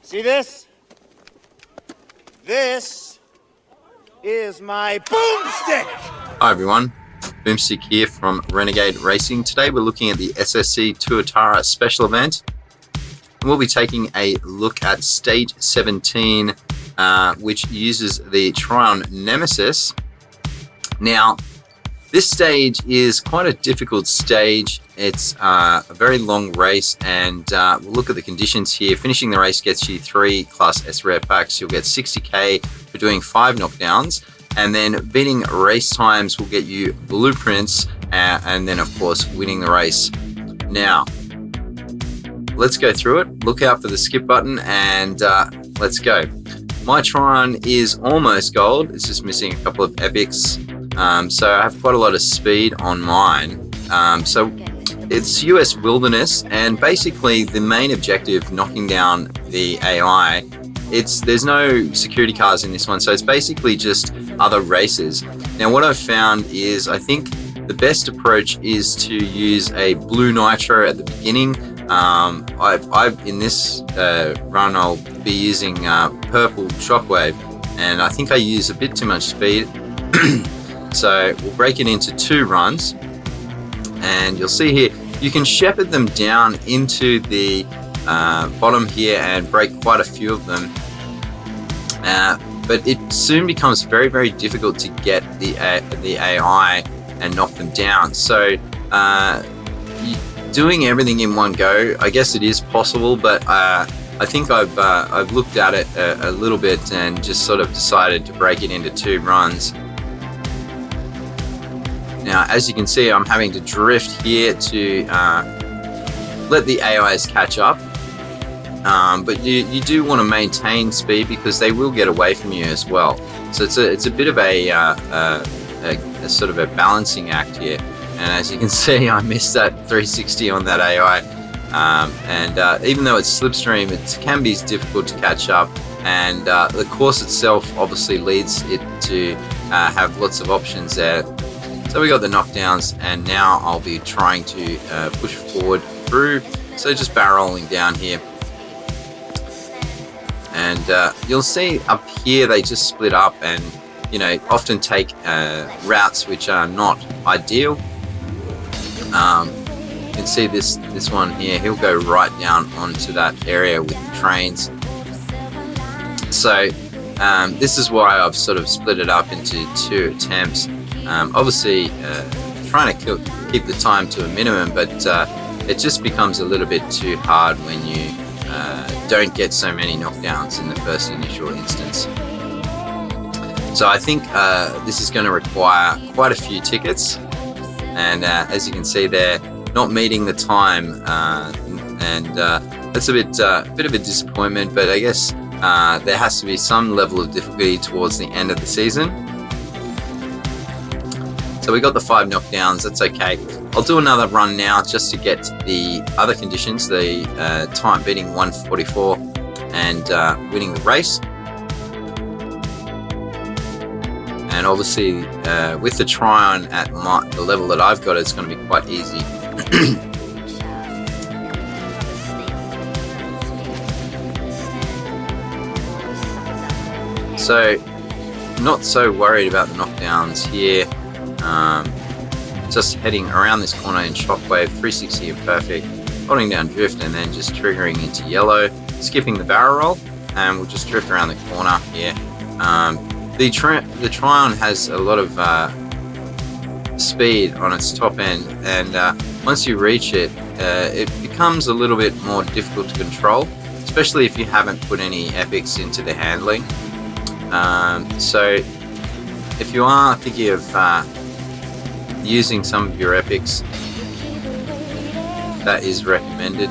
See this? This is my boomstick! Hi everyone, Boomstick here from Renegade Racing. Today we're looking at the SSC Tuatara special event. And we'll be taking a look at stage 17, which uses the Tryon Nemesis. Now, this stage is quite a difficult stage. It's a very long race, and we'll look at the conditions here. Finishing the race gets you 3 Class S rare packs. You'll get 60k for doing 5 knockdowns, and then beating race times will get you blueprints, and then of course winning the race. Now, let's go through it. Look out for the skip button, and let's go. My Tryon is almost gold. It's just missing a couple of epics. So I have quite a lot of speed on mine. So it's US Wilderness, and basically the main objective, knocking down the AI, there's no security cars in this one, so it's basically just other races. Now what I've found is, I think the best approach is to use a blue nitro at the beginning. In this run I'll be using purple shockwave, and I think I use a bit too much speed. So we'll break it into 2 runs, and you'll see here you can shepherd them down into the bottom here and break quite a few of them, but it soon becomes very, very difficult to get the AI and knock them down. So doing everything in one go, I guess it is possible, but I think I've looked at it a little bit and just sort of decided to break it into 2 runs. Now, as you can see, I'm having to drift here to let the AIs catch up, but you do want to maintain speed because they will get away from you as well. So it's a bit of a sort of a balancing act here. And as you can see, I missed that 360 on that AI, and even though it's slipstream, it can be difficult to catch up, and the course itself obviously leads it to have lots of options there. So we got the knockdowns, and now I'll be trying to push forward through. So just barreling down here, and you'll see up here they just split up, and often take routes which are not ideal. You can see this one here, he'll go right down onto that area with the trains. So this is why I've sort of split it up into 2 attempts. Obviously trying to keep the time to a minimum, but it just becomes a little bit too hard when you don't get so many knockdowns in the first initial instance. So I think this is going to require quite a few tickets, and as you can see there, not meeting the time, and that's a bit of a disappointment, but I guess there has to be some level of difficulty towards the end of the season. So we got the 5 knockdowns, that's okay. I'll do another run now just to get the other conditions, the time beating 144 and winning the race. And obviously with the Tryon at the level that I've got, it's going to be quite easy. So not so worried about the knockdowns here. Just heading around this corner in shockwave, 360 and perfect, holding down drift and then just triggering into yellow, skipping the barrel roll, and we'll just drift around the corner here. The Tryon has a lot of speed on its top end, and once you reach it, it becomes a little bit more difficult to control, especially if you haven't put any epics into the handling. So if you are thinking of using some of your epics, that is recommended.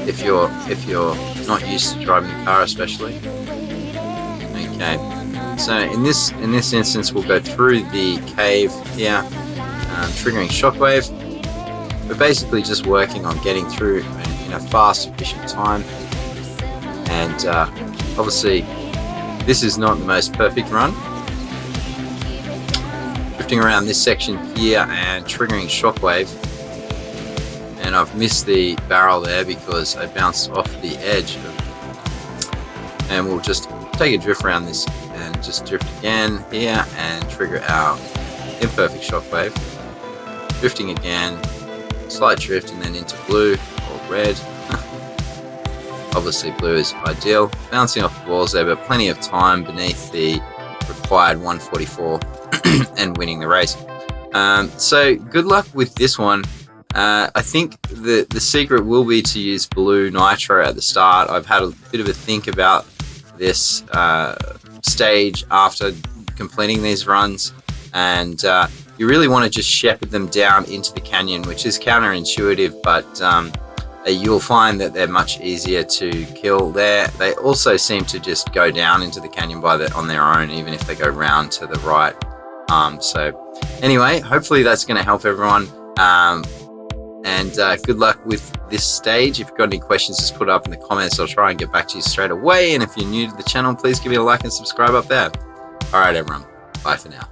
If you're not used to driving the car, especially. Okay, so in this instance, we'll go through the cave here, triggering shockwave. We're basically just working on getting through in a fast, efficient time, and obviously this is not the most perfect run. Drifting around this section here and triggering shockwave, and and I've missed the barrel there because I bounced off the edge. And we'll just take a drift around this and just drift again here and trigger our imperfect shockwave. Drifting again, slight drift, and then into blue or red. Obviously blue is ideal. Bouncing off the walls there, but plenty of time beneath the required 144 and winning the race. So good luck with this one. I think the secret will be to use blue nitro at the start. I've had a bit of a think about this stage after completing these runs, and you really want to just shepherd them down into the canyon, which is counterintuitive, but you'll find that they're much easier to kill there. They also seem to just go down into the canyon on their own, even if they go round to the right. So anyway, hopefully that's going to help everyone. And good luck with this stage. If you've got any questions, just put it up in the comments. I'll try and get back to you straight away. And if you're new to the channel, please give me a like and subscribe up there. All right, everyone. Bye for now.